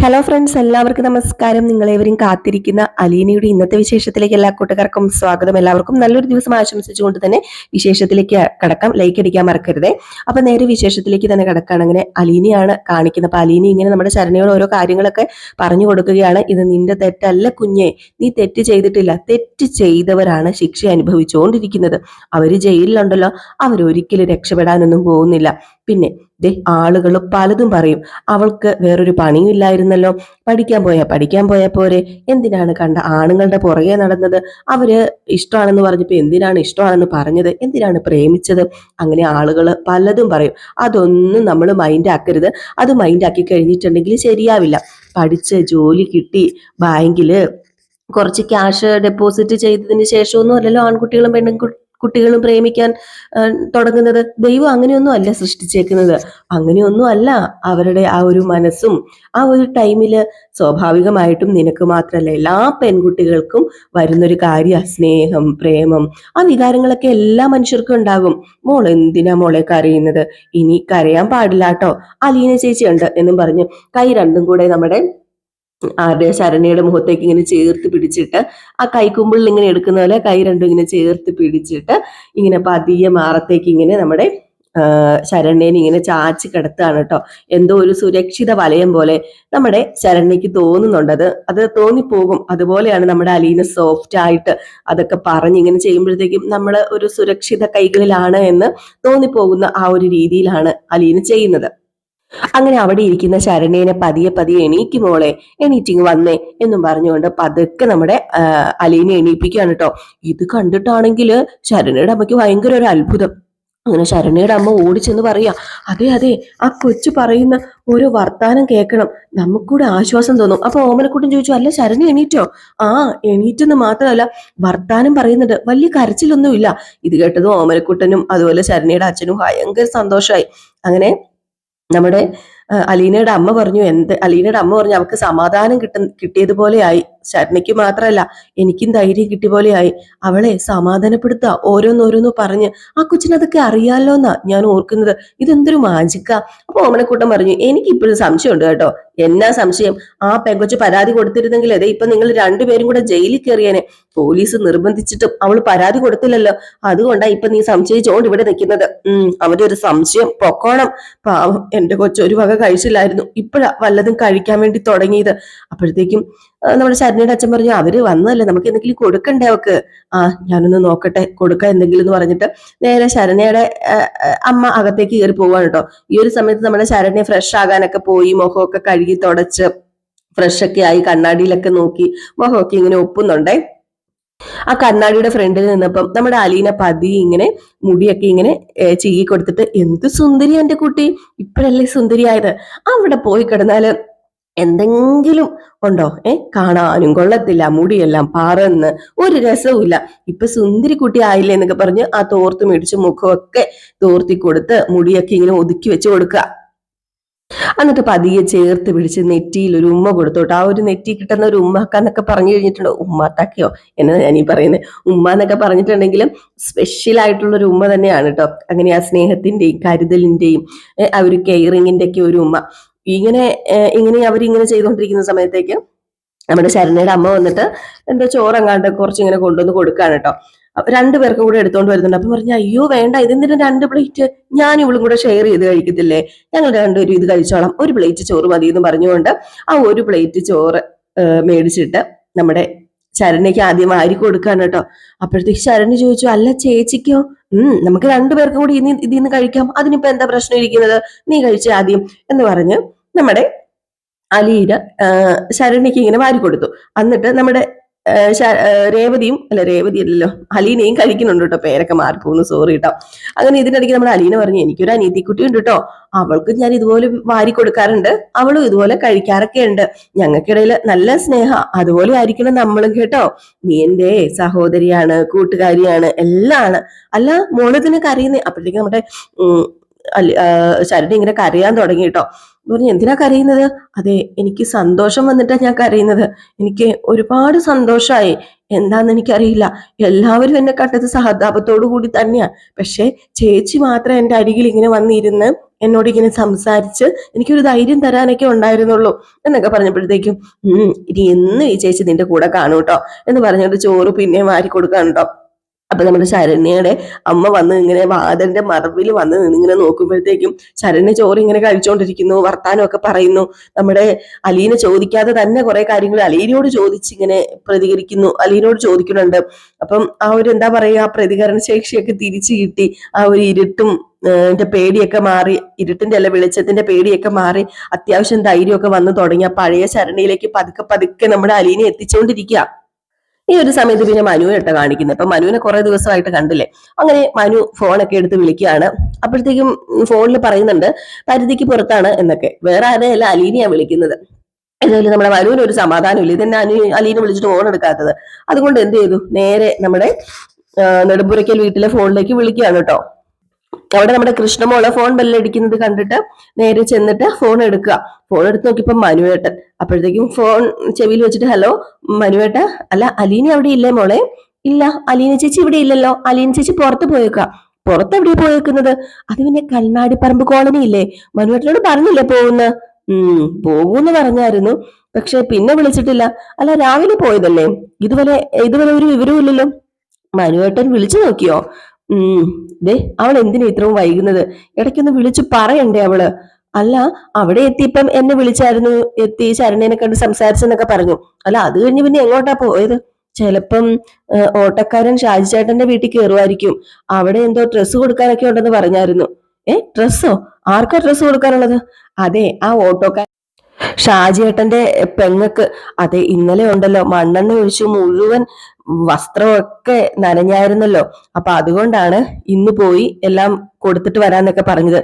Hello friends, എല്ലാവർക്കും നമസ്കാരം. നിങ്ങളേവരും കാത്തിരിക്കുന്ന അലീനയുടെ ഇന്നത്തെ വിശേഷത്തിലേക്ക് എല്ലാ കൂട്ടുകാർക്കും സ്വാഗതം. എല്ലാവർക്കും നല്ലൊരു ദിവസം ആശംസിച്ചുകൊണ്ട് തന്നെ വിശേഷത്തിലേക്ക് കടക്കാം. ലൈക്ക് അടിക്കാൻ മറക്കരുതേ. അപ്പൊ നേരെ വിശേഷത്തിലേക്ക് തന്നെ കടക്കാണ്. അങ്ങനെ അലീനയാണ് കാണിക്കുന്നത്. അപ്പൊ അലീന ഇങ്ങനെ നമ്മുടെ ശരണയോട് ഓരോ കാര്യങ്ങളൊക്കെ പറഞ്ഞു കൊടുക്കുകയാണ്. ഇത് നിന്റെ തെറ്റല്ല കുഞ്ഞെ, നീ തെറ്റ് ചെയ്തിട്ടില്ല, തെറ്റ് ചെയ്തവരാണ് ശിക്ഷ അനുഭവിച്ചുകൊണ്ടിരിക്കുന്നത്. അവര് ജയിലിലുണ്ടല്ലോ, അവരൊരിക്കലും രക്ഷപ്പെടാനൊന്നും പോകുന്നില്ല. പിന്നെ ആളുകൾ പലതും പറയും, അവൾക്ക് വേറൊരു പണിയും ഇല്ലായിരുന്നല്ലോ, പഠിക്കാൻ പോയാ പോരെ, എന്തിനാണ് കണ്ട ആണുങ്ങളുടെ പുറകെ നടന്നത്, അവര് ഇഷ്ടമാണെന്ന് പറഞ്ഞപ്പോ എന്തിനാണ് ഇഷ്ടമാണെന്ന് പറഞ്ഞത്, എന്തിനാണ് പ്രേമിച്ചത്, അങ്ങനെ ആളുകൾ പലതും പറയും. അതൊന്നും നമ്മൾ മൈൻഡ് ആക്കരുത്. അത് മൈൻഡ് ആക്കി കഴിഞ്ഞിട്ടുണ്ടെങ്കിൽ ശരിയാവില്ല. പഠിച്ച് ജോലി കിട്ടി ബാങ്കില് കുറച്ച് ക്യാഷ് ഡെപ്പോസിറ്റ് ചെയ്തതിന് ശേഷമൊന്നും അല്ലല്ലോ ആൺകുട്ടികളും കുട്ടികളും പ്രേമിക്കാൻ തുടങ്ങുന്നത്. ദൈവം അങ്ങനെയൊന്നും അല്ല സൃഷ്ടിച്ചേക്കുന്നത്. അങ്ങനെയൊന്നും അല്ല അവരുടെ ആ ഒരു മനസ്സും. ആ ഒരു ടൈമില് സ്വാഭാവികമായിട്ടും നിനക്ക് മാത്രമല്ല എല്ലാ പെൺകുട്ടികൾക്കും വരുന്നൊരു കാര്യ സ്നേഹം, പ്രേമം, ആ വികാരങ്ങളൊക്കെ എല്ലാ മനുഷ്യർക്കും ഉണ്ടാകും. മോൾ എന്തിനാ മോളെ കരയുന്നത്, ഇനി കരയാൻ പാടില്ല കേട്ടോ, അലീന ചേച്ചി ഉണ്ട് എന്നും പറഞ്ഞ് കൈ രണ്ടും കൂടെ നമ്മുടെ ആരുടെ ശരണ്യയുടെ മുഖത്തേക്ക് ഇങ്ങനെ ചേർത്ത് പിടിച്ചിട്ട്, ആ കൈക്കുമ്പിളിൽ ഇങ്ങനെ എടുക്കുന്ന പോലെ കൈ രണ്ടും ഇങ്ങനെ ചേർത്ത് പിടിച്ചിട്ട് ഇങ്ങനെ പതിയെ മാറത്തേക്ക് ഇങ്ങനെ നമ്മുടെ ശരണ്യനെ ഇങ്ങനെ ചാച്ചി കിടത്തുകയാണ് കേട്ടോ. എന്തോ ഒരു സുരക്ഷിത വലയം പോലെ നമ്മുടെ ശരണ്യക്ക് തോന്നുന്നുണ്ട്. അത് തോന്നിപ്പോകും. അതുപോലെയാണ് നമ്മുടെ അലീന സോഫ്റ്റ് ആയിട്ട് അതൊക്കെ പറഞ്ഞ് ഇങ്ങനെ ചെയ്യുമ്പോഴത്തേക്കും നമ്മൾ ഒരു സുരക്ഷിത കൈകളിലാണ് എന്ന് തോന്നിപ്പോകുന്ന ആ ഒരു രീതിയിലാണ് അലീന ചെയ്യുന്നത്. അങ്ങനെ അവിടെ ഇരിക്കുന്ന ശരണ്യനെ പതിയെ പതിയെ എണീക്ക് മോളെ, എണീറ്റിങ് വന്നേ എന്നും പറഞ്ഞുകൊണ്ട് പതുക്കെ നമ്മുടെ അലീനെ എണീപ്പിക്കുകയാണ് കേട്ടോ. ഇത് കണ്ടിട്ടാണെങ്കിൽ ശരണ്യയുടെ അമ്മയ്ക്ക് ഭയങ്കര ഒരു അത്ഭുതം. അങ്ങനെ ശരണ്യയുടെ അമ്മ ഓടിച്ചെന്ന് പറയാ, അതെ അതെ, ആ കൊച്ചു പറയുന്ന ഓരോ വർത്താനം കേൾക്കണം, നമുക്കൂടെ ആശ്വാസം തോന്നും. അപ്പൊ ഓമനക്കുട്ടൻ ചോദിച്ചു, അല്ല ശരണ്യ എണീറ്റോ? ആ, എണീറ്റെന്ന് മാത്രമല്ല വർത്താനം പറയുന്നുണ്ട്, വലിയ കരച്ചിലൊന്നുമില്ല. ഇത് കേട്ടതും ഓമനക്കുട്ടനും അതുപോലെ ശരണ്യയുടെ അച്ഛനും ഭയങ്കര സന്തോഷമായി. അങ്ങനെ നമ്മുടെ അലീനയുടെ അമ്മ പറഞ്ഞു, അവൾക്ക് സമാധാനം കിട്ടിയതുപോലെയായി. ശരണ്യക്ക് മാത്രമല്ല എനിക്കും ധൈര്യം കിട്ടിയ പോലെയായി. അവളെ സമാധാനപ്പെടുത്തുക, ഓരോന്നോരോന്ന് പറഞ്ഞ്. ആ കൊച്ചിനതൊക്കെ അറിയാലോന്നാ ഞാൻ ഓർക്കുന്നത്. ഇതെന്തൊരു മാജിക്കാ. അപ്പൊ ഓമനക്കൂട്ടം പറഞ്ഞു, എനിക്ക് ഇപ്പോഴും സംശയമുണ്ട് കേട്ടോ. എന്നാ സംശയം? ആ പെങ്കൊച്ച് പരാതി കൊടുത്തിരുന്നെങ്കിൽ അതെ ഇപ്പൊ നിങ്ങൾ രണ്ടുപേരും കൂടെ ജയിലിൽ കയറിയേനെ. പോലീസ് നിർബന്ധിച്ചിട്ടും അവൾ പരാതി കൊടുത്തില്ലല്ലോ, അതുകൊണ്ടാ ഇപ്പൊ നീ സംശയിച്ചോണ്ട് ഇവിടെ നിൽക്കുന്നത്. അവന്റെ ഒരു സംശയം പൊക്കോണം. പാവം എന്റെ കൊച്ചൊരു വക കഴിച്ചില്ലായിരുന്നു, ഇപ്പോഴാ വല്ലതും കഴിക്കാൻ വേണ്ടി തുടങ്ങിയത്. അപ്പോഴത്തേക്കും നമ്മുടെ ശരണ്യയുടെ അച്ഛൻ പറഞ്ഞു, അവര് വന്നതല്ലേ, നമുക്ക് എന്തെങ്കിലും കൊടുക്കണ്ടേ അവക്ക്. ആ, ഞാനൊന്ന് നോക്കട്ടെ, കൊടുക്ക എന്തെങ്കിലും എന്ന് പറഞ്ഞിട്ട് നേരെ ശരണ്യയുടെ അമ്മ അകത്തേക്ക് കയറി പോവാണ് കേട്ടോ. ഈ ഒരു സമയത്ത് നമ്മുടെ ശരണ്യ ഫ്രഷ് ആകാനൊക്കെ പോയി, മുഖമൊക്കെ കഴുകി തുടച്ച് ഫ്രഷ് ഒക്കെ ആയി കണ്ണാടിയിലൊക്കെ നോക്കി മുഖമൊക്കെ ഇങ്ങനെ ഒപ്പുന്നുണ്ടേ. ആ കണ്ണാടിയുടെ ഫ്രണ്ടിൽ നിന്നപ്പം നമ്മുടെ അലീന പതിയെ ഇങ്ങനെ മുടിയൊക്കെ ഇങ്ങനെ ചീകി കൊടുത്തിട്ട്, എന്ത് സുന്ദരി എന്റെ കുട്ടി, ഇപ്പോഴല്ലേ സുന്ദരിയായത്, അവിടെ പോയി കിടന്നാല് എന്തെങ്കിലും ഉണ്ടോ? കാണാനും കൊള്ളത്തില്ല, മുടിയെല്ലാം പറന്ന് ഒരു രസവുമില്ല, ഇപ്പൊ സുന്ദരി കുട്ടി ആയില്ലേ എന്നൊക്കെ പറഞ്ഞ് ആ തോർത്ത് മേടിച്ച് മുഖമൊക്കെ തോർത്തി കൊടുത്ത് മുടിയൊക്കെ ഇങ്ങനെ ഒതുക്കി വെച്ച് കൊടുക്കുക. എന്നിട്ട് പതിയെ ചേർത്ത് പിടിച്ച് നെറ്റിയിൽ ഒരു ഉമ്മ കൊടുത്തോട്ട്. ആ ഒരു നെറ്റി കിട്ടുന്ന ഒരു ഉമ്മക്കാന്നൊക്കെ പറഞ്ഞു കഴിഞ്ഞിട്ടുണ്ടോ, ഉമ്മാത്താക്കയോ എന്നതാ ഞാനീ പറയുന്നത്. ഉമ്മ എന്നൊക്കെ പറഞ്ഞിട്ടുണ്ടെങ്കിലും സ്പെഷ്യൽ ആയിട്ടുള്ള ഒരു ഉമ്മ തന്നെയാണ് കേട്ടോ. അങ്ങനെ ആ സ്നേഹത്തിന്റെയും കരുതലിന്റെയും ആ ഒരു കെയറിങ്ങിന്റെ ഒക്കെ ഒരു ഉമ്മ. ഇങ്ങനെ അവരിങ്ങനെ ചെയ്തുകൊണ്ടിരിക്കുന്ന സമയത്തേക്ക് നമ്മുടെ ശരണ്യയുടെ അമ്മ വന്നിട്ട് എന്തോ ചോറങ്ങാണ്ട് കുറച്ചിങ്ങനെ കൊണ്ടുവന്ന് കൊടുക്കാണ് കേട്ടോ. രണ്ടുപേർക്കും കൂടെ എടുത്തോണ്ട് വരുന്നുണ്ട്. അപ്പൊ പറഞ്ഞു, അയ്യോ വേണ്ട, ഇതെന്തിനാ 2 പ്ലേറ്റ്, ഞാൻ ഇവളും കൂടെ ഷെയർ ചെയ്ത് കഴിക്കത്തില്ലേ, ഞങ്ങൾ രണ്ടുപേരും ഇത് കഴിച്ചോളാം, 1 പ്ലേറ്റ് ചോറ് മതി എന്ന് പറഞ്ഞുകൊണ്ട് ആ 1 പ്ലേറ്റ് ചോറ് മേടിച്ചിട്ട് നമ്മുടെ ശരണ്യക്ക് ആദ്യം വാരി കൊടുക്കാണ് കേട്ടോ. അപ്പോഴത്തേക്ക് ശരണ്യ ചോദിച്ചു, അല്ല ചേച്ചിക്കോ? നമുക്ക് 2 പേർക്കും കൂടി ഇതിന്ന് കഴിക്കാം, അതിനിപ്പോ എന്താ പ്രശ്നം ഇരിക്കുന്നത്, നീ കഴിച്ച ആദ്യം എന്ന് പറഞ്ഞ് നമ്മുടെ അലീന ശരണ്യക്ക് ഇങ്ങനെ വാരി കൊടുത്തു. എന്നിട്ട് നമ്മുടെ രേവതി അല്ലല്ലോ, അലീനയും കഴിക്കുന്നുണ്ട് കേട്ടോ. പേരൊക്കെ മാറിപ്പോകുന്നു, സോറി കേട്ടോ. അങ്ങനെ ഇതിനിടയ്ക്ക് നമ്മുടെ അലീന പറഞ്ഞു, എനിക്കൊരു അനിയത്തിക്കുട്ടി ഉണ്ട് കേട്ടോ, അവൾക്ക് ഞാൻ ഇതുപോലെ വാരി കൊടുക്കാറുണ്ട്, അവളും ഇതുപോലെ കഴിക്കാറൊക്കെ ഉണ്ട്, ഞങ്ങൾക്കിടയിൽ നല്ല സ്നേഹ, അതുപോലെ ആയിരിക്കണം നമ്മളും കേട്ടോ, നീ എന്റെ സഹോദരിയാണ്, കൂട്ടുകാരിയാണ്, എല്ലാം ആണ്. അല്ല മോള് ഇതിനെ കരയുന്നേ. അപ്പോഴത്തേക്ക് നമ്മുടെ ശരണ്യ ഇങ്ങനെ കരയാൻ തുടങ്ങി കേട്ടോ. പറഞ്ഞു എന്തിനാ കരയുന്നത്? അതെ, എനിക്ക് സന്തോഷം വന്നിട്ടാ ഞാൻ കരയുന്നത്. എനിക്ക് ഒരുപാട് സന്തോഷമായി. എന്താന്ന് എനിക്കറിയില്ല. എല്ലാവരും എന്നെ കണ്ടത് സഹതാപത്തോടു കൂടി തന്നെയാ. പക്ഷെ ചേച്ചി മാത്രം എന്റെ അരികിൽ ഇങ്ങനെ വന്നിരുന്ന് എന്നോട് ഇങ്ങനെ സംസാരിച്ച് എനിക്കൊരു ധൈര്യം തരാനൊക്കെ ഉണ്ടായിരുന്നുള്ളൂ എന്നൊക്കെ പറഞ്ഞപ്പോഴത്തേക്കും ഇനി എന്ന് ഈ ചേച്ചി നിന്റെ കൂടെ കാണൂട്ടോ എന്ന് പറഞ്ഞിട്ട് ചോറ് പിന്നെ വാരി കൊടുക്കാനുണ്ടോ. അപ്പൊ നമ്മുടെ ശരണ്യയുടെ അമ്മ വന്ന് ഇങ്ങനെ വാതിലിന്റെ മറവിൽ വന്ന് ഇങ്ങനെ നോക്കുമ്പോഴത്തേക്കും ശരണ്യ ചോറ് ഇങ്ങനെ കഴിച്ചുകൊണ്ടിരിക്കുന്നു, വർത്താനം ഒക്കെ പറയുന്നു. നമ്മുടെ അലീന ചോദിക്കാതെ തന്നെ കുറെ കാര്യങ്ങൾ അലീനയോട് ചോദിച്ചിങ്ങനെ പ്രതികരിക്കുന്നു, അലീനോട് ചോദിക്കുന്നുണ്ട്. അപ്പം ആ ഒരു എന്താ പറയുക, പ്രതികരണ ശേഷിയൊക്കെ തിരിച്ചു കിട്ടി. ആ ഒരു ഇരുട്ടും പേടിയൊക്കെ മാറി, ഇരുട്ടിന്റെ അല്ല വെളിച്ചത്തിന്റെ പേടിയൊക്കെ മാറി, അത്യാവശ്യം ധൈര്യമൊക്കെ വന്നു തുടങ്ങിയ പഴയ ശരണ്യയിലേക്ക് പതുക്കെ പതുക്കെ നമ്മുടെ അലീനെ എത്തിച്ചുകൊണ്ടിരിക്കുക. ഈ ഒരു സമയത്ത് പിന്നെ മനുവിനെ ഇട്ട കാണിക്കുന്നത്. ഇപ്പൊ മനുവിനെ കുറെ ദിവസമായിട്ട് കണ്ടില്ലേ. അങ്ങനെ മനു ഫോണൊക്കെ എടുത്ത് വിളിക്കുകയാണ്. അപ്പോഴത്തേക്കും ഫോണിൽ പറയുന്നുണ്ട് പരിധിക്ക് പുറത്താണ് എന്നൊക്കെ. വേറെ ആരെയല്ല, അലീനയാ വിളിക്കുന്നത്. എന്തായാലും നമ്മുടെ മനുവിന് ഒരു സമാധാനമില്ല. ഇതെന്നെ അലീനെ വിളിച്ചിട്ട് ഫോൺ എടുക്കാത്തത്. അതുകൊണ്ട് എന്ത് ചെയ്തു, നേരെ നമ്മുടെ നെടുമ്പുരയ്ക്കൽ വീട്ടിലെ ഫോണിലേക്ക് വിളിക്കുകയാണ് കേട്ടോ. അവിടെ നമ്മുടെ കൃഷ്ണമോള് ഫോൺ ബെല്ലടിക്കുന്നത് കണ്ടിട്ട് നേരെ ചെന്നിട്ട് ഫോൺ എടുക്കുക. ഫോൺ എടുത്ത് നോക്കിയപ്പോ മനുവേട്ടൻ. അപ്പോഴത്തേക്കും ഫോൺ ചെവിയിൽ വെച്ചിട്ട് ഹലോ മനുവേട്ട, അല്ല അലീന അവിടെ ഇല്ലേ മോളെ? ഇല്ല, അലീന ചേച്ചി ഇവിടെ ഇല്ലല്ലോ. അലീന ചേച്ചി പുറത്ത് പോയേക്കാം. പുറത്ത് എവിടെ പോയേക്കുന്നത്? അത് പിന്നെ കൽനാടിപ്പറമ്പ് കോളനി ഇല്ലേ, മനുവേട്ടനോട് പറഞ്ഞില്ലേ പോകുന്ന? പോകൂന്ന് പറഞ്ഞായിരുന്നു, പക്ഷെ പിന്നെ വിളിച്ചിട്ടില്ല. അല്ല രാവിലെ പോയതല്ലേ, ഇതുവരെ ഒരു വിവരവും ഇല്ലല്ലോ. മനുവേട്ടൻ വിളിച്ചു നോക്കിയോ? ദേ അവൾ എന്തിനാ ഇത്രയും വൈകുന്നത്? ഇടയ്ക്കൊന്ന് വിളിച്ചു പറയണ്ടേ അവള്? അല്ല അവിടെ എത്തിയപ്പം എന്നെ വിളിച്ചായിരുന്നു, എത്തി ശരണേനെ കണ്ട് സംസാരിച്ചെന്നൊക്കെ പറഞ്ഞു. അല്ല അത് കഴിഞ്ഞ് പിന്നെ എങ്ങോട്ടാ പോയത്? ചിലപ്പം ഓട്ടക്കാരൻ ഷാജി ചേട്ടന്റെ വീട്ടിൽ കയറുമായിരിക്കും. അവിടെ എന്തോ ഡ്രസ്സ് കൊടുക്കാനൊക്കെ ഉണ്ടെന്ന് പറഞ്ഞായിരുന്നു. ഡ്രസ്സോ? ആർക്കാ ഡ്രസ്സ് കൊടുക്കാനുള്ളത്? അതെ, ആ ഓട്ടോക്കാരൻ ഷാജിയേട്ടന്റെ പെങ്ങക്ക്. അതെ, ഇന്നലെ ഉണ്ടല്ലോ മണ്ണെണ്ണ ഒഴിച്ചു മുഴുവൻ വസ്ത്രമൊക്കെ നനഞ്ഞായിരുന്നല്ലോ. അപ്പൊ അതുകൊണ്ടാണ് ഇന്ന് പോയി എല്ലാം കൊടുത്തിട്ട് വരാന്നൊക്കെ പറഞ്ഞത്.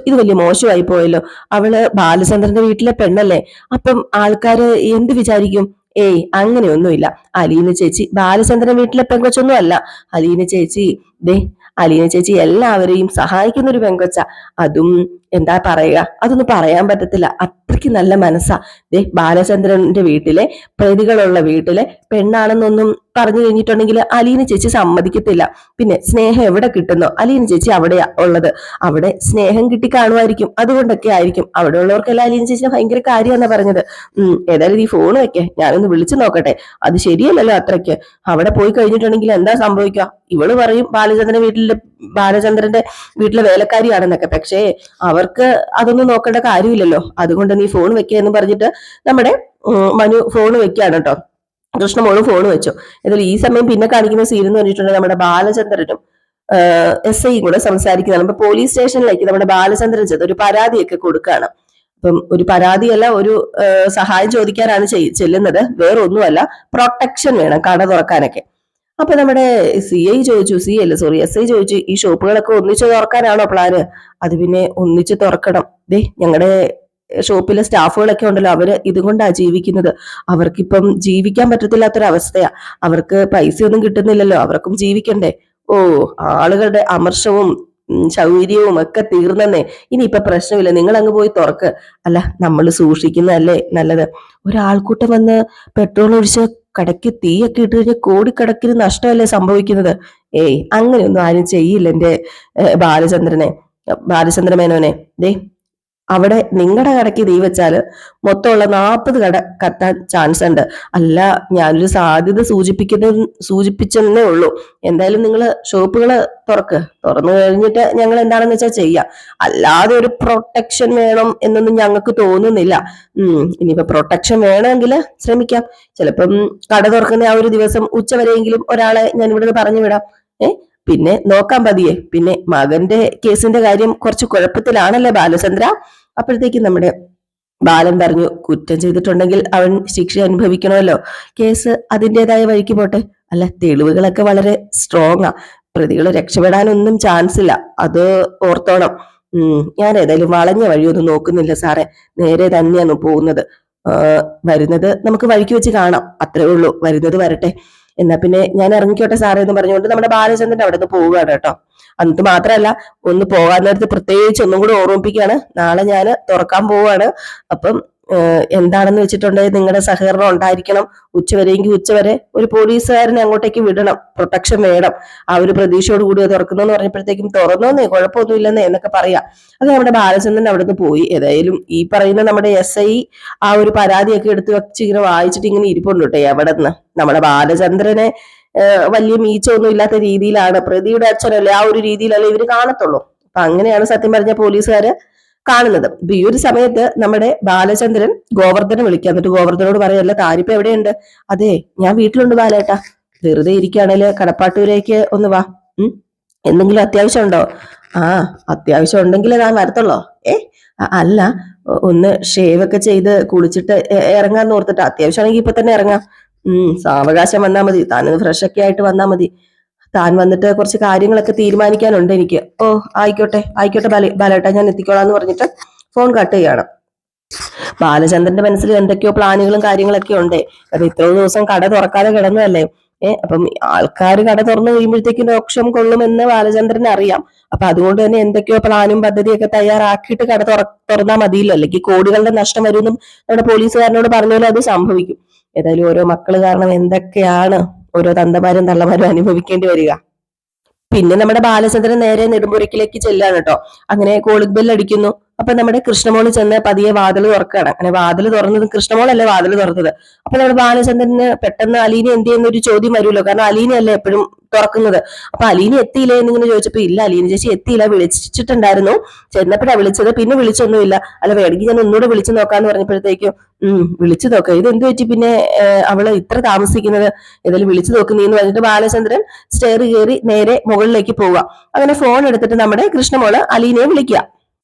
ഇത് വലിയ മോശമായി പോയല്ലോ. അവള് ബാലചന്ദ്രന്റെ വീട്ടിലെ പെണ്ണല്ലേ, അപ്പം ആൾക്കാര് എന്ത് വിചാരിക്കും? ഏയ് അങ്ങനെയൊന്നുമില്ല. അലീന ചേച്ചി ബാലചന്ദ്രൻ വീട്ടിലെ പെങ്കൊച്ചൊന്നും അല്ല. അലീന ചേച്ചി ദേ അലീന ചേച്ചി എല്ലാവരെയും സഹായിക്കുന്ന ഒരു പെങ്കൊച്ച. അതും എന്താ പറയുക, അതൊന്നും പറയാൻ പറ്റത്തില്ല. അത്രയ്ക്ക് നല്ല മനസ്സാ. ദേ ബാലചന്ദ്രന്റെ വീട്ടിലെ പ്രതികളുള്ള വീട്ടിലെ പെണ്ണാണെന്നൊന്നും പറഞ്ഞു കഴിഞ്ഞിട്ടുണ്ടെങ്കിൽ അലീന ചേച്ചി സമ്മതിക്കത്തില്ല. പിന്നെ സ്നേഹം എവിടെ കിട്ടുന്നോ അലീന ചേച്ചി അവിടെയാ ഉള്ളത്. അവിടെ സ്നേഹം കിട്ടി കാണുമായിരിക്കും, അതുകൊണ്ടൊക്കെ ആയിരിക്കും. അവിടെ ഉള്ളവർക്കെല്ലാം അലീന ചേച്ചിനെ ഭയങ്കര കാര്യമെന്നാ പറഞ്ഞത്. ഏതായാലും ഈ ഫോൺ വെക്കേ, ഞാനൊന്ന് വിളിച്ചു നോക്കട്ടെ. അത് ശരിയല്ലല്ലോ അത്രയ്ക്ക്. അവിടെ പോയി കഴിഞ്ഞിട്ടുണ്ടെങ്കിൽ എന്താ സംഭവിക്കുക? ഇവള് പറയും ബാലചന്ദ്രന്റെ വീട്ടിലെ വേലക്കാരിയാണെന്നൊക്കെ. പക്ഷേ അവർക്ക് അതൊന്നും നോക്കേണ്ട കാര്യമില്ലല്ലോ. അതുകൊണ്ട് നീ ഫോൺ വെക്കുക എന്ന് പറഞ്ഞിട്ട് നമ്മുടെ മനു ഫോൺ വെക്കുകയാണ് കേട്ടോ. കൃഷ്ണമോളും ഫോൺ വെച്ചു. എന്നാൽ ഈ സമയം പിന്നെ കാണിക്കുന്ന സീൻ എന്ന് പറഞ്ഞിട്ടുണ്ടെങ്കിൽ നമ്മുടെ ബാലചന്ദ്രനും SI കൂടെ സംസാരിക്കുന്നതാണ്. അപ്പൊ പോലീസ് സ്റ്റേഷനിലേക്ക് നമ്മുടെ ബാലചന്ദ്രൻ ചെന്ന് ഒരു പരാതിയൊക്കെ കൊടുക്കുകയാണ്. അപ്പം ഒരു പരാതിയല്ല, ഒരു സഹായം ചോദിക്കാനാണ് ചെല്ലുന്നത്. വേറെ ഒന്നുമല്ല, പ്രൊട്ടക്ഷൻ വേണം കട തുറക്കാനൊക്കെ. അപ്പൊ നമ്മുടെ SI ചോദിച്ചു ഈ ഷോപ്പുകളൊക്കെ ഒന്നിച്ച് തുറക്കാനാണോ പ്ലാന്? അത് പിന്നെ ഒന്നിച്ച് തുറക്കണം. ദേ ഞങ്ങളുടെ ഷോപ്പിലെ സ്റ്റാഫുകളൊക്കെ ഉണ്ടല്ലോ, അവര് ഇതുകൊണ്ടാ ജീവിക്കുന്നത്. അവർക്കിപ്പം ജീവിക്കാൻ പറ്റത്തില്ലാത്തൊരവസ്ഥയാ. അവർക്ക് പൈസയൊന്നും കിട്ടുന്നില്ലല്ലോ, അവർക്കും ജീവിക്കണ്ടേ. ഓ, ആളുകളുടെ അമർഷവും ശൗര്യവും ഒക്കെ തീർന്നെന്നേ. ഇനിയിപ്പൊ പ്രശ്നമില്ല, നിങ്ങൾ അങ്ങ് പോയി തുറക്ക്. അല്ല നമ്മൾ സൂക്ഷിക്കുന്നതല്ലേ നല്ലത്. ഒരാൾക്കൂട്ടം വന്ന് പെട്രോൾ ഒഴിച്ച് കടയ്ക്ക് തീയൊക്കെ ഇട്ട് കഴിഞ്ഞാൽ കോടിക്കണക്കിന് നഷ്ടമല്ലേ സംഭവിക്കുന്നത്. അങ്ങനെയൊന്നും ആരും ചെയ്യില്ല എന്റെ ബാലചന്ദ്ര മേനോനെ. ദേ അവിടെ നിങ്ങളുടെ കടയ്ക്ക് തീ വെച്ചാല് മൊത്തമുള്ള 40 കട കത്താൻ ചാൻസ് ഉണ്ട്. അല്ല ഞാനൊരു സാധ്യത സൂചിപ്പിച്ചെന്നേ ഉള്ളൂ. എന്തായാലും നിങ്ങൾ ഷോപ്പുകൾ തുറന്നു കഴിഞ്ഞിട്ട് ഞങ്ങൾ എന്താണെന്ന് വെച്ചാൽ ചെയ്യാം. അല്ലാതെ ഒരു പ്രൊട്ടക്ഷൻ വേണം എന്നൊന്നും ഞങ്ങൾക്ക് തോന്നുന്നില്ല. ഇനിയിപ്പോ പ്രൊട്ടക്ഷൻ വേണമെങ്കിൽ ശ്രമിക്കാം. ചിലപ്പം കട തുറക്കുന്ന ആ ഒരു ദിവസം ഉച്ചവരെയെങ്കിലും ഒരാളെ ഞാൻ ഇവിടുന്ന് പറഞ്ഞു വിടാം. പിന്നെ നോക്കാൻ പതിയെ. പിന്നെ മകന്റെ കേസിന്റെ കാര്യം കുറച്ച് കുഴപ്പത്തിലാണല്ലേ ബാലചന്ദ്ര. അപ്പോഴത്തേക്കും നമ്മുടെ ബാലൻ പറഞ്ഞു കുറ്റം ചെയ്തിട്ടുണ്ടെങ്കിൽ അവൻ ശിക്ഷ അനുഭവിക്കണമല്ലോ. കേസ് അതിൻ്റെതായ വഴിക്ക് പോട്ടെ. അല്ല തെളിവുകളൊക്കെ വളരെ സ്ട്രോങ് ആ. പ്രതികൾ രക്ഷപ്പെടാനൊന്നും ചാൻസ് ഇല്ല, അത് ഓർത്തോണം. ഞാൻ ഏതായാലും വളഞ്ഞ വഴിയൊന്നും നോക്കുന്നില്ല സാറേ, നേരെ തന്നെയാണ് പോകുന്നത്. വരുന്നത് നമുക്ക് വഴിക്ക് വെച്ച് കാണാം, അത്രേ ഉള്ളൂ. വരുന്നത് വരട്ടെ. എന്നാ പിന്നെ ഞാൻ ഇറങ്ങിക്കോട്ടെ സാറേ എന്ന് പറഞ്ഞുകൊണ്ട് നമ്മുടെ ബാലചന്ദ്രൻ അവിടെ നിന്ന് പോവുകയാണ് കേട്ടോ. എന്നിട്ട് മാത്രമല്ല, ഒന്ന് പോകാൻ നേരത്ത് പ്രത്യേകിച്ച് ഒന്നും കൂടി ഓർമ്മിപ്പിക്കുകയാണ്, നാളെ ഞാൻ തുറക്കാൻ പോവുകയാണ്. അപ്പം എന്താണെന്ന് വെച്ചിട്ടുണ്ടെങ്കിൽ നിങ്ങളുടെ സഹകരണം ഉണ്ടായിരിക്കണം. ഉച്ചവരെയെങ്കിൽ ഉച്ചവരെ ഒരു പോലീസുകാരനെ അങ്ങോട്ടേക്ക് വിടണം, പ്രൊട്ടക്ഷൻ വേണം. ആ ഒരു പ്രതീക്ഷയോട് കൂടി തുറക്കുന്നു പറഞ്ഞപ്പോഴത്തേക്കും തുറന്നോന്നേ, കുഴപ്പമൊന്നുമില്ലെന്നേ എന്നൊക്കെ പറയാം. അത് നമ്മുടെ ബാലചന്ദ്രൻ അവിടെ നിന്ന് പോയി. ഏതായാലും ഈ പറയുന്ന നമ്മുടെ SI ആ ഒരു പരാതിയൊക്കെ എടുത്ത് വെച്ച് ഇങ്ങനെ വായിച്ചിട്ട് ഇങ്ങനെ ഇരിപ്പുണ്ട് കേട്ടോ. എവിടെ നിന്ന് നമ്മുടെ ബാലചന്ദ്രനെ വലിയ മീച്ചൊന്നും ഇല്ലാത്ത രീതിയിലാണ്, പ്രതിയുടെ അച്ഛനല്ലേ ആ ഒരു രീതിയിലല്ലേ ഇവര് കാണത്തുള്ളൂ. അപ്പൊ അങ്ങനെയാണ് സത്യം പറഞ്ഞ പോലീസുകാര് കാണുന്നത്. ഇപ്പൊ ഈ ഒരു സമയത്ത് നമ്മുടെ ബാലചന്ദ്രൻ ഗോവർദ്ധനെ വിളിക്കാൻ, എന്നിട്ട് ഗോവർദ്ധനോട് പറയല്ല, താരിപ്പ എവിടെയുണ്ട്? അതെ, ഞാൻ വീട്ടിലുണ്ട് ബാലേട്ടാ, വെറുതെ ഇരിക്കുകയാണേല് കടപ്പാട്ടൂരേക്ക് ഒന്ന് വാ. എന്തെങ്കിലും അത്യാവശ്യം ഉണ്ടോ? ആ, അത്യാവശ്യം ഉണ്ടെങ്കിൽ ഞാൻ വരത്തുള്ളോ? അല്ല, ഒന്ന് ഷേവ് ഒക്കെ ചെയ്ത് കുളിച്ചിട്ട് ഇറങ്ങാന്ന് ഓർത്തിട്ട്. അത്യാവശ്യമാണെങ്കിൽ ഇപ്പൊ തന്നെ ഇറങ്ങാം. സാവകാശം വന്നാ മതി, താനൊന്ന് ഫ്രഷ് ഒക്കെ ആയിട്ട് വന്നാ മതി. താൻ വന്നിട്ട് കുറച്ച് കാര്യങ്ങളൊക്കെ തീരുമാനിക്കാനുണ്ട് എനിക്ക്. ഓ, ആയിക്കോട്ടെ ആയിക്കോട്ടെ ബാലേട്ടാ, ഞാൻ എത്തിക്കോളാന്ന് പറഞ്ഞിട്ട് ഫോൺ കട്ട് ചെയ്യാണ്. ബാലചന്ദ്രന്റെ മനസ്സിൽ എന്തൊക്കെയോ പ്ലാനുകളും കാര്യങ്ങളൊക്കെ ഉണ്ട്. അത് ഇത്രയും ദിവസം കട തുറക്കാതെ കിടന്നതല്ലേ. അപ്പം ആൾക്കാർ കട തുറന്നു കഴിയുമ്പോഴത്തേക്കും രോക്ഷം കൊള്ളുമെന്ന് ബാലചന്ദ്രന് അറിയാം. അപ്പൊ അതുകൊണ്ട് തന്നെ എന്തൊക്കെയോ പ്ലാനും പദ്ധതിയൊക്കെ തയ്യാറാക്കിയിട്ട് കട തുറന്നാൽ മതിയല്ലോ, അല്ലെങ്കിൽ കോടികളുടെ നഷ്ടം വരുമെന്നും നമ്മുടെ പോലീസുകാരനോട് പറഞ്ഞാലും അത് സംഭവിക്കും. ഏതായാലും ഓരോ മക്കള് കാരണം എന്തൊക്കെയാണ് ഓരോ തന്തമാരും തള്ളമാരും അനുഭവിക്കേണ്ടി വരിക. പിന്നെ നമ്മുടെ ബാലചന്ദ്രൻ നേരെ നെടുമ്പുരക്കിലേക്ക് ചെല്ലാണ് കേട്ടോ. അങ്ങനെ കോളിംഗ് ബെൽ അടിക്കുന്നു. അപ്പൊ നമ്മുടെ കൃഷ്ണമോള് ചെന്ന് പതിയെ വാതിൽ തുറക്കുകയാണ്. അങ്ങനെ വാതിൽ തുറന്നത് കൃഷ്ണമോളല്ലേ വാതിൽ തുറന്നത്. അപ്പൊ നമ്മുടെ ബാലചന്ദ്രന് പെട്ടെന്ന് അലീന എന്ത് ചെയ്യുന്ന ഒരു ചോദ്യം വരുമല്ലോ, കാരണം അലീനയല്ലേ എപ്പോഴും തുറക്കുന്നത്. അപ്പൊ അലീന എത്തിയില്ലേ എന്നിങ്ങനെ ചോദിച്ചപ്പോ ഇല്ല അലീന ചേച്ചി എത്തിയില്ല, വിളിച്ചിട്ടുണ്ടായിരുന്നു, ചെന്നപ്പോഴാ വിളിച്ചത്, പിന്നെ വിളിച്ചൊന്നുമില്ല. അല്ല വേണമെങ്കിൽ ഞാൻ ഒന്നുകൂടെ വിളിച്ചു നോക്കാന്ന് പറഞ്ഞപ്പോഴത്തേക്കും വിളിച്ചു നോക്കാം, ഇത് എന്ത് പറ്റി പിന്നെ അവള് ഇത്ര താമസിക്കുന്നത്, ഏതായാലും വിളിച്ചു നോക്കുന്നീന്ന് പറഞ്ഞിട്ട് ബാലചന്ദ്രൻ സ്റ്റെയർ കയറി നേരെ മുകളിലേക്ക് പോവുക. അങ്ങനെ ഫോൺ എടുത്തിട്ട് നമ്മുടെ കൃഷ്ണമോള് അലീനയെ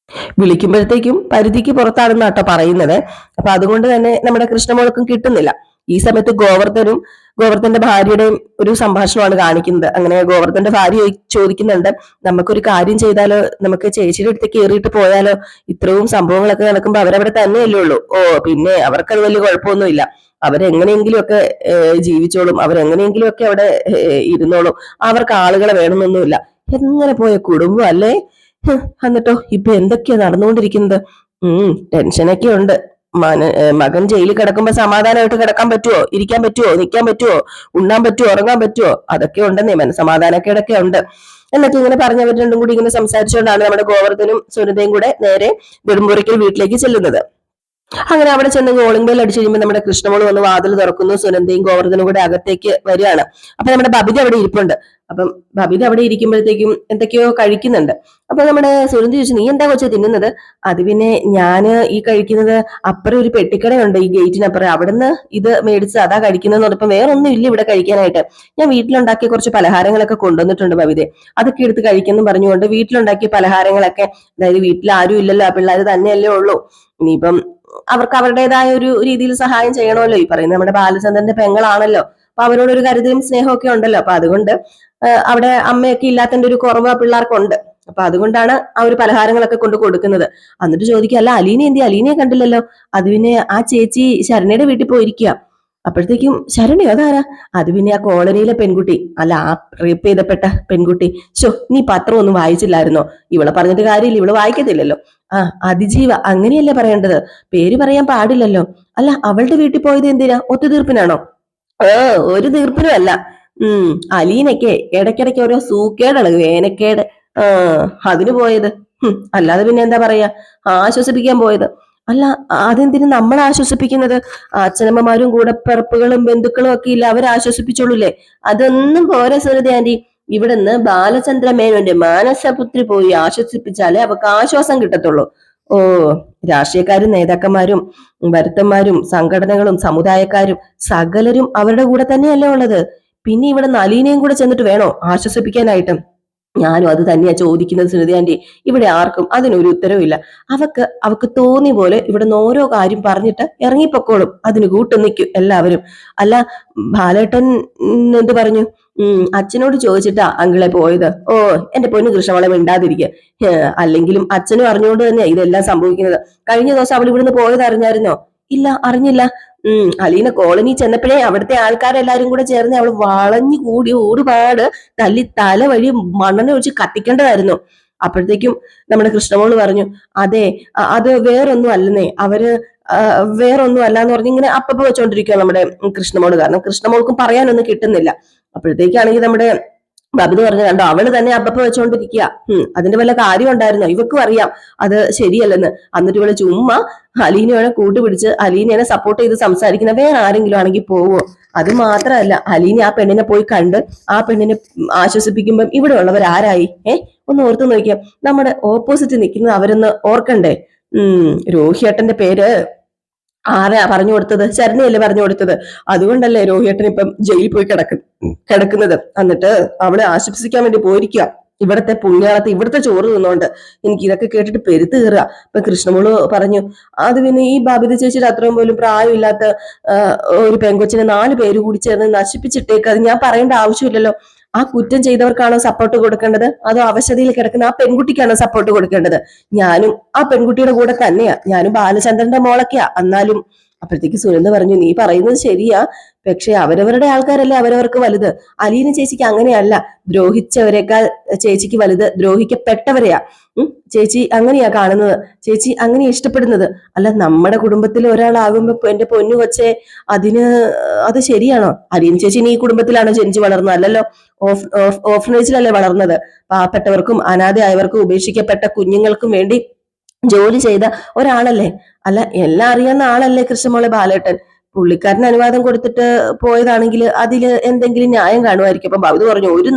വിളിക്കുമ്പോഴത്തേക്കും പരിധിക്ക് പുറത്താണെന്ന് കേട്ടോ പറയുന്നത്. അപ്പൊ അതുകൊണ്ട് തന്നെ നമ്മുടെ കൃഷ്ണമോൾക്കും കിട്ടുന്നില്ല. ഈ സമയത്ത് ഗോവർദ്ധന്റെ ഭാര്യയുടെയും ഒരു സംഭാഷണമാണ് കാണിക്കുന്നത്. അങ്ങനെ ഗോവർദ്ധന്റെ ഭാര്യ ചോദിക്കുന്നുണ്ട്, നമുക്കൊരു കാര്യം ചെയ്താലോ, നമുക്ക് ചേച്ചിയുടെ അടുത്തേക്ക് കയറിയിട്ട് പോയാലോ, ഇത്രയും സംഭവങ്ങളൊക്കെ നടക്കുമ്പോ അവരവിടെ തന്നെയല്ലേ ഉള്ളൂ. ഓ പിന്നെ അവർക്കത് വലിയ കുഴപ്പമൊന്നുമില്ല, അവരെങ്ങനെയെങ്കിലും ഒക്കെ ജീവിച്ചോളും, അവരെങ്ങനെയെങ്കിലും ഒക്കെ അവിടെ ഇരുന്നോളും, അവർക്ക് ആളുകളെ വേണമെന്നൊന്നുമില്ല. എങ്ങനെ പോയ കുടുംബം അല്ലേ. എന്നിട്ടോ ഇപ്പൊ എന്തൊക്കെയാ നടന്നുകൊണ്ടിരിക്കുന്നത്. ടെൻഷനൊക്കെ ഉണ്ട്. മകൻ ജയിലിൽ കിടക്കുമ്പോ സമാധാനമായിട്ട് കിടക്കാൻ പറ്റുമോ, ഇരിക്കാൻ പറ്റുമോ, നിൽക്കാൻ പറ്റുമോ, ഉണ്ണാൻ പറ്റുമോ, ഉറങ്ങാൻ പറ്റുമോ, അതൊക്കെ ഉണ്ടെന്നേ, മനസ്സമാധാനക്കേടൊക്കെ ഉണ്ട് എന്നൊക്കെ ഇങ്ങനെ പറഞ്ഞവർ രണ്ടും കൂടി ഇങ്ങനെ സംസാരിച്ചുകൊണ്ടാണ് നമ്മുടെ ഗോവർദ്ധനും സുനിതയും കൂടെ നേരെ നെടുമ്പുരയ്ക്കൽ വീട്ടിലേക്ക് ചെല്ലുന്നത്. അങ്ങനെ അവിടെ ചെന്ന് കോളിംഗ് ബെൽ അടിച്ചു കഴിയുമ്പോൾ നമ്മുടെ കൃഷ്ണമോള് വന്ന് വാതിൽ തുറക്കുന്നു. സുനന്ദയും ഗോവർദ്ധനും കൂടെ അകത്തേക്ക് വരികയാണ്. അപ്പൊ നമ്മുടെ ബബിത അവിടെ ഇരിപ്പുണ്ട്. അപ്പം ബബിത അവിടെ ഇരിക്കുമ്പോഴത്തേക്കും എന്തൊക്കെയോ കഴിക്കുന്നുണ്ട്. അപ്പൊ നമ്മുടെ സുനന്ദ ചോദിച്ചു, നീ എന്താ കൊച്ചാ തിന്നുന്നത്? അത് പിന്നെ ഞാന് ഈ കഴിക്കുന്നത്, അപ്പുറം ഒരു പെട്ടിക്കടയുണ്ട് ഈ ഗേറ്റിനപ്പുറം, അവിടുന്ന് ഇത് മേടിച്ച് അതാ കഴിക്കുന്നതെന്ന് പറഞ്ഞപ്പോ വേറെ ഒന്നും ഇല്ല ഇവിടെ കഴിക്കാനായിട്ട്, ഞാൻ വീട്ടിലുണ്ടാക്കിയ കുറച്ച് പലഹാരങ്ങളൊക്കെ കൊണ്ടുവന്നിട്ടുണ്ട് ബബിതെ, അതൊക്കെ എടുത്ത് കഴിക്കുന്നു പറഞ്ഞുകൊണ്ട് വീട്ടിലുണ്ടാക്കിയ പലഹാരങ്ങളൊക്കെ, അതായത് വീട്ടിൽ ആരും ഇല്ലല്ലോ, ആ പിള്ളേർ തന്നെയല്ലേ ഉള്ളൂ, ഇനിയിപ്പം അവർക്ക് അവരുടേതായ ഒരു രീതിയിൽ സഹായം ചെയ്യണമല്ലോ. ഈ പറയുന്നത് നമ്മുടെ ബാലചന്ദ്രന്റെ പെങ്ങളാണല്ലോ, അപ്പൊ അവരോടൊരു കരുതലും സ്നേഹമൊക്കെ ഉണ്ടല്ലോ. അപ്പൊ അതുകൊണ്ട് അവിടെ അമ്മയൊക്കെ ഇല്ലാത്തതിന്റെ ഒരു കുറവ് ആ പിള്ളേർക്കുണ്ട്. അപ്പൊ അതുകൊണ്ടാണ് ആ ഒരു പലഹാരങ്ങളൊക്കെ കൊണ്ട് കൊടുക്കുന്നത്. എന്നിട്ട് ചോദിക്കുക, അല്ല അലീന എന്തി, അലീനയെ കണ്ടില്ലല്ലോ? അത് പിന്നെ ആ ചേച്ചി ശരണയുടെ വീട്ടിൽ പോയിരിക്കുക. അപ്പോഴത്തേക്കും ശരണയോ അതാരാ? അത് പിന്നെ ആ കോളനിയിലെ പെൺകുട്ടി, അല്ല ആ റേപ്പ് ചെയ്തപ്പെട്ട പെൺകുട്ടി. നീ പത്രം ഒന്നും വായിച്ചില്ലായിരുന്നോ? ഇവളെ പറഞ്ഞിട്ട് കാര്യമില്ല, ഇവള് വായിക്കത്തില്ലല്ലോ. ആ അതിജീവ, അങ്ങനെയല്ലേ പറയേണ്ടത്, പേര് പറയാൻ പാടില്ലല്ലോ. അല്ല അവളുടെ വീട്ടിൽ പോയത് എന്തിനാ, ഒത്തുതീർപ്പിനാണോ? ഒരു തീർപ്പിനും അല്ല. അലീനയ്ക്ക് ഇടയ്ക്കിടയ്ക്ക് ഓരോ സൂക്കേടാണ്, വേനക്കേട്, അതിന് പോയത്. അല്ലാതെ പിന്നെ എന്താ പറയാ, ആശ്വസിപ്പിക്കാൻ പോയത്. അല്ല അതെന്തിനു നമ്മൾ ആശ്വസിപ്പിക്കുന്നത്? അച്ഛനമ്മമാരും കൂടപ്പിറപ്പുകളും ബന്ധുക്കളും ഒക്കെ ഇല്ല, അവരെ ആശ്വസിപ്പിച്ചോളൂല്ലേ? അതൊന്നും പോരാ സുരത ആന്റി, ഇവിടുന്ന് ബാലചന്ദ്ര മേനോന്റെ മാനസപുത്രി പോയി ആശ്വസിപ്പിച്ചാലേ അവർക്ക് ആശ്വാസം കിട്ടത്തുള്ളൂ. ഓ, രാഷ്ട്രീയക്കാരും നേതാക്കന്മാരും വരുത്തന്മാരും സംഘടനകളും സമുദായക്കാരും സകലരും അവരുടെ കൂടെ തന്നെയല്ലേ ഉള്ളത്. പിന്നെ ഇവിടെ നലീനയും കൂടെ ചെന്നിട്ട് വേണോ ആശ്വസിപ്പിക്കാനായിട്ട്? ഞാനും അത് തന്നെയാ ചോദിക്കുന്നത് സുനിത ആന്റി, ഇവിടെ ആർക്കും അതിനൊരു ഉത്തരവില്ല. അവക്ക് തോന്നിയ പോലെ ഇവിടെ നിന്ന് ഓരോ കാര്യം പറഞ്ഞിട്ട് ഇറങ്ങിപ്പൊക്കോളും, അതിന് കൂട്ടു നിൽക്കും എല്ലാവരും. അല്ല ബാലേട്ടൻ എന്ത് പറഞ്ഞു? അച്ഛനോട് ചോദിച്ചിട്ടാ അങ്കിളെ പോയത്. ഓ എന്റെ പൊന്നു കൃഷ്ണമോളെ മിണ്ടാതിരിക്കുക, അല്ലെങ്കിലും അച്ഛനും അറിഞ്ഞുകൊണ്ട് തന്നെയാ ഇതെല്ലാം സംഭവിക്കുന്നത്. കഴിഞ്ഞ ദിവസം അവൾ ഇവിടുന്ന് പോയത് അറിഞ്ഞായിരുന്നോ? ഇല്ല, അറിഞ്ഞില്ല. അലീന കോളനി ചെന്നപ്പോഴേ അവിടുത്തെ ആൾക്കാരെല്ലാരും കൂടെ ചേർന്ന് അവള് വളഞ്ഞു കൂടി ഒരുപാട് തല്ലി തല വഴി മണ്ണെണ്ണ ഒഴിച്ച് കത്തിക്കേണ്ടതായിരുന്നു. അപ്പോഴത്തേക്കും നമ്മുടെ കൃഷ്ണമോള് പറഞ്ഞു, അതെ അത് വേറൊന്നും അല്ലെന്നേ, അവര് വേറൊന്നും അല്ല എന്ന് പറഞ്ഞ് ഇങ്ങനെ അപ്പപ്പ വെച്ചോണ്ടിരിക്കുക നമ്മുടെ കൃഷ്ണമോള്. കാരണം കൃഷ്ണമോൾക്കും പറയാനൊന്നും കിട്ടുന്നില്ല. അപ്പോഴത്തേക്കാണെങ്കിൽ നമ്മുടെ ബബിത പറഞ്ഞു, കണ്ടോ അവള് തന്നെ അപ്പപ്പ വെച്ചോണ്ടിരിക്കുക. അതിന്റെ വല്ല കാര്യം ഉണ്ടായിരുന്നോ? ഇവക്കും അറിയാം അത് ശരിയല്ലെന്ന്. എന്നിട്ട് ഇവള് ചുമ്മാ അലീനയെ കൂട്ടുപിടിച്ച് അലീനയെ സപ്പോർട്ട് ചെയ്ത് സംസാരിക്കുന്ന വേറെ ആരെങ്കിലും ആണെങ്കിൽ പോവോ? അത് മാത്രമല്ല, അലീന ആ പെണ്ണിനെ പോയി കണ്ട് ആ പെണ്ണിനെ ആശ്വസിപ്പിക്കുമ്പം ഇവിടെ ഉള്ളവർ ആരായി? ഒന്ന് ഓർത്തു നോക്കിയാ, നമ്മുടെ ഓപ്പോസിറ്റ് നിൽക്കുന്നത് അവരൊന്ന് ഓർക്കണ്ടേ? രോഹിയേട്ടന്റെ പേര് ആരാ പറഞ്ഞു കൊടുത്തത്? ശരണ്യല്ലേ പറഞ്ഞു കൊടുത്തത്. അതുകൊണ്ടല്ലേ രോഹിയേട്ടൻ ഇപ്പം ജയിലിൽ പോയി കിടക്കുന്നത്. എന്നിട്ട് അവളെ ആശ്വസിക്കാൻ വേണ്ടി പോയിരിക്കുക. ഇവിടത്തെ പുണ്യാളത്ത് ഇവിടുത്തെ ചോറ് തിന്നോണ്ട് എനിക്ക് ഇതൊക്കെ കേട്ടിട്ട് പെരുത്ത് കയറുക. ഇപ്പൊ കൃഷ്ണമോള് പറഞ്ഞു, അത് പിന്നെ ഈ ബബിത ചേച്ചിയുടെ അത്രയും പോലും പ്രായമില്ലാത്ത ഒരു പെങ്കൊച്ചിനെ 4 പേര് കൂടി ചേർന്ന് നശിപ്പിച്ചിട്ടേക്ക്. അത് ഞാൻ പറയേണ്ട ആവശ്യമില്ലല്ലോ. ആ കുറ്റം ചെയ്തവർക്കാണോ സപ്പോർട്ട് കൊടുക്കേണ്ടത്, അതോ അവശതയിൽ കിടക്കുന്ന ആ പെൺകുട്ടിക്കാണോ സപ്പോർട്ട് കൊടുക്കേണ്ടത്? ഞാനും ആ പെൺകുട്ടിയുടെ കൂടെ തന്നെയാ. ഞാനും ബാലചന്ദ്രന്റെ മോളൊക്കെയാ. എന്നാലും അപ്പോഴത്തേക്ക് സുനന്ദ പറഞ്ഞു, നീ പറയുന്നത് ശരിയാ, പക്ഷെ അവരവരുടെ ആൾക്കാരല്ലേ അവരവർക്ക് വലുത്. അലീന ചേച്ചിക്ക് അങ്ങനെയല്ല. ദ്രോഹിച്ചവരെക്കാൾ ചേച്ചിക്ക് വലുത് ദ്രോഹിക്കപ്പെട്ടവരെയാ. ചേച്ചി അങ്ങനെയാ കാണുന്നത്, ചേച്ചി അങ്ങനെയാ ഇഷ്ടപ്പെടുന്നത്. അല്ല, നമ്മുടെ കുടുംബത്തിൽ ഒരാളാകുമ്പോ എന്റെ പൊന്നു കൊച്ചെ, അത് ശരിയാണോ? അലീന ചേച്ചി ഈ കുടുംബത്തിലാണോ ജനിച്ചു വളർന്നത്? അല്ലല്ലോ, ഓഫനേജിലല്ലേ വളർന്നത്. പാവപ്പെട്ടവർക്കും അനാഥയായവർക്കും ഉപേക്ഷിക്കപ്പെട്ട കുഞ്ഞുങ്ങൾക്കും വേണ്ടി ജോലി ചെയ്ത ഒരാളല്ലേ. അല്ല, എല്ലാം അറിയാവുന്ന ആളല്ലേ കൃഷ്ണമോളെ ബാലേട്ടൻ. പുള്ളിക്കാരന് അനുവാദം കൊടുത്തിട്ട് പോയതാണെങ്കിൽ അതില് എന്തെങ്കിലും ന്യായം കാണുമായിരിക്കും. അപ്പൊ ബൗദ്ധ പറഞ്ഞു, ഒരു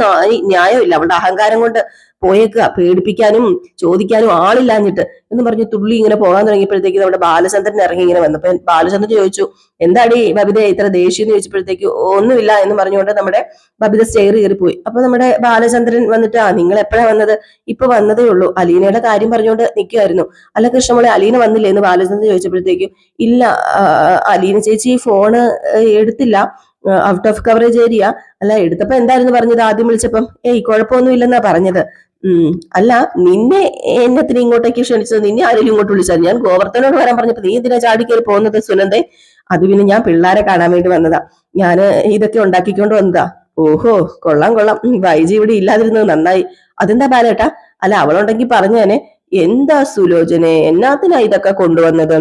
ന്യായമില്ല, അവളുടെ അഹങ്കാരം കൊണ്ട് പോയേക്കുക, പേടിപ്പിക്കാനും ചോദിക്കാനും ആളില്ലാഞ്ഞിട്ട് എന്ന് പറഞ്ഞ് തുള്ളി ഇങ്ങനെ പോകാൻ തുടങ്ങിയപ്പോഴത്തേക്ക് നമ്മുടെ ബാലചന്ദ്രൻ ഇറങ്ങി ഇങ്ങനെ വന്നപ്പോ ബാലചന്ദ്രൻ ചോദിച്ചു, എന്താടി ബബിത ഇത്ര ദേഷ്യം എന്ന് ചോദിച്ചപ്പോഴത്തേക്ക് ഒന്നുമില്ല എന്ന് പറഞ്ഞുകൊണ്ട് നമ്മുടെ ബബിത സ്റ്റെയർ കയറിപ്പോയി. അപ്പൊ നമ്മുടെ ബാലചന്ദ്രൻ വന്നിട്ട്, നിങ്ങൾ എപ്പോഴാ വന്നത്? ഇപ്പൊ വന്നതേ ഉള്ളൂ, അലീനയുടെ കാര്യം പറഞ്ഞുകൊണ്ട് നിൽക്കുമായിരുന്നു. അല്ല കൃഷ്ണമോളെ, അലീന വന്നില്ലേ എന്ന് ബാലചന്ദ്രൻ ചോദിച്ചപ്പോഴത്തേക്കും, ഇല്ല അലീന ചേച്ചി ഫോണ് എടുത്തില്ല, ഔട്ട് ഓഫ് കവറേജ് ഏരിയ. അല്ല, എടുത്തപ്പോ എന്തായിരുന്നു പറഞ്ഞത്? ആദ്യം വിളിച്ചപ്പം കുഴപ്പമൊന്നും ഇല്ലെന്നാ പറഞ്ഞത്. അല്ല, നിന്നെ എന്നത്തിന് ഇങ്ങോട്ടേക്ക് ക്ഷണിച്ചത്? നിന്നെ ആരെങ്കിലും ഇങ്ങോട്ട് വിളിച്ചത്? ഞാൻ ഗോവർദ്ധനോട് വരാൻ പറഞ്ഞപ്പോ നീ എന്തിനാ ചാടിക്കയറി പോകുന്നത് സുനന്ദേ? അത് പിന്നെ ഞാൻ പിള്ളേരെ കാണാൻ വേണ്ടി വന്നതാ, ഞാന് ഇതൊക്കെ ഉണ്ടാക്കിക്കൊണ്ട് വന്നതാ. ഓഹോ, കൊള്ളാം കൊള്ളാം, വൈജി ഇവിടെ ഇല്ലാതിരുന്നത് നന്നായി. അതെന്താ ബാലേട്ടാ? അല്ല, അവളുണ്ടെങ്കിൽ പറഞ്ഞേനെ. എന്താ സുലോചനെ, എന്നാത്തിനാ ഇതൊക്കെ കൊണ്ടുവന്നത്?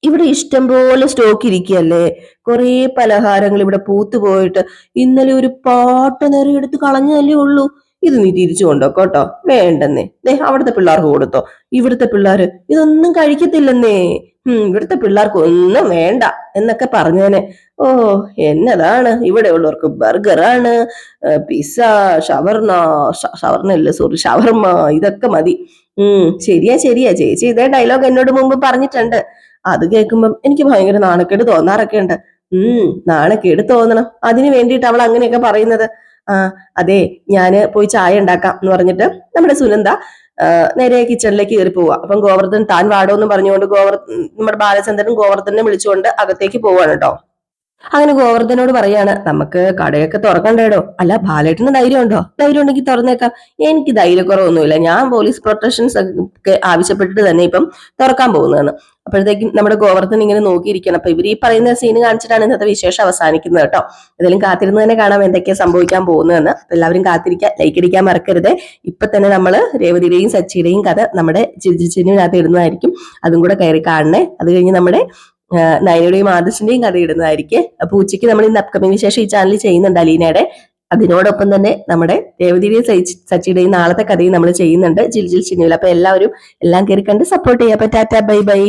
ഇവിടെ ഇഷ്ടം പോലെ സ്റ്റോക്ക് ഇരിക്കുകയല്ലേ, കുറെ പലഹാരങ്ങൾ ഇവിടെ പൂത്തു പോയിട്ട് ഇന്നലെ ഒരു പാട്ട നേരം എടുത്ത് കളഞ്ഞതല്ലേ ഉള്ളൂ. ഇത് നീ തിരിച്ചു കൊണ്ടോ കേട്ടോ, വേണ്ടെന്നേ. അവിടുത്തെ പിള്ളേർക്ക് കൊടുത്തോ. ഇവിടുത്തെ പിള്ളേര് ഇതൊന്നും കഴിക്കത്തില്ലെന്നേ. ഇവിടുത്തെ പിള്ളേർക്ക് ഒന്നും വേണ്ട എന്നൊക്കെ പറഞ്ഞേനെ. ഓ, എന്നതാണ് ഇവിടെ ഉള്ളവർക്ക് ബർഗറാണ്, പിസ്സ, ഷവർണ സോറി ഷവർമ, ഇതൊക്കെ മതി. ശരിയാ ശരിയാ, ചേച്ചി ഇതേ ഡയലോഗ് എന്നോട് മുമ്പ് പറഞ്ഞിട്ടുണ്ട്. അത് കേൾക്കുമ്പം എനിക്ക് ഭയങ്കര നാണക്കേട് തോന്നാറൊക്കെ ഉണ്ട്. നാണക്കേട് തോന്നണം, അതിന് വേണ്ടിയിട്ട് അവൾ അങ്ങനെയൊക്കെ പറയുന്നത്. അതെ, ഞാന് പോയി ചായ ഉണ്ടാക്കാം എന്ന് പറഞ്ഞിട്ട് നമ്മുടെ സുനന്ദ നേരെ കിച്ചണിലേക്ക് കയറി പോവുക. അപ്പം ഗോവർദ്ധൻ താൻ വാടോ എന്ന് പറഞ്ഞുകൊണ്ട് നമ്മുടെ ബാലചന്ദ്രൻ ഗോവർദ്ധനെ വിളിച്ചുകൊണ്ട് അകത്തേക്ക് പോവാണ് കേട്ടോ. അങ്ങനെ ഗോവർദ്ധനോട് പറയാണ്, നമുക്ക് കടയൊക്കെ തുറക്കണ്ടേടോ. അല്ല, ബാലേട്ടന് ധൈര്യം ഉണ്ടോ? ധൈര്യം ഉണ്ടെങ്കിൽ തുറന്നേക്കാം. എനിക്ക് ധൈര്യക്കുറവൊന്നുമില്ല, ഞാൻ പോലീസ് പ്രൊട്ടക്ഷൻസ് ഒക്കെ ആവശ്യപ്പെട്ടിട്ട് തന്നെ ഇപ്പം തുറക്കാൻ പോകുന്നതെന്ന്. അപ്പോഴത്തേക്കും നമ്മുടെ ഗോവർദ്ധൻ ഇങ്ങനെ നോക്കിയിരിക്കണം. അപ്പൊ ഇവർ ഈ പറയുന്ന സീന് കാണിച്ചിട്ടാണ് ഇന്നത്തെ വിശേഷം അവസാനിക്കുന്നത് കേട്ടോ. ഏതായാലും കാത്തിരുന്ന് തന്നെ കാണാം എന്തൊക്കെയാ സംഭവിക്കാൻ പോകുന്നതെന്ന്. അപ്പൊ എല്ലാവരും കാത്തിരിക്കുക, ലൈക്ക് അടിക്കാൻ മറക്കരുത്. ഇപ്പൊ തന്നെ നമ്മള് രേവതിയുടെയും സച്ചിയുടെയും കഥ നമ്മുടെ ചിരിച്ചിനകത്ത് ഇടുന്നതായിരിക്കും, അതും കൂടെ കയറി കാണണേ. അത് കഴിഞ്ഞ് നമ്മുടെ നയനയുടെയും ആദർശിന്റെയും കഥ ഇടുന്നതായിരിക്കും. അപ്പൊ ഉച്ചയ്ക്ക് നമ്മൾ ഇന്ന് അപ്കമിങ് വിശേഷം ഈ ചാനലിൽ ചെയ്യുന്നുണ്ട് അലീനയുടെ. അതിനോടൊപ്പം തന്നെ നമ്മുടെ രേവതിയുടെയും സച്ചിയുടെയും നാളത്തെ കഥയും നമ്മൾ ചെയ്യുന്നുണ്ട് ജിൽ ജിൽ ചിന്നുവിൽ. അപ്പൊ എല്ലാവരും എല്ലാം കയറി കണ്ട് സപ്പോർട്ട് ചെയ്യാം. അപ്പൊ ടാറ്റ, ബൈ ബൈ.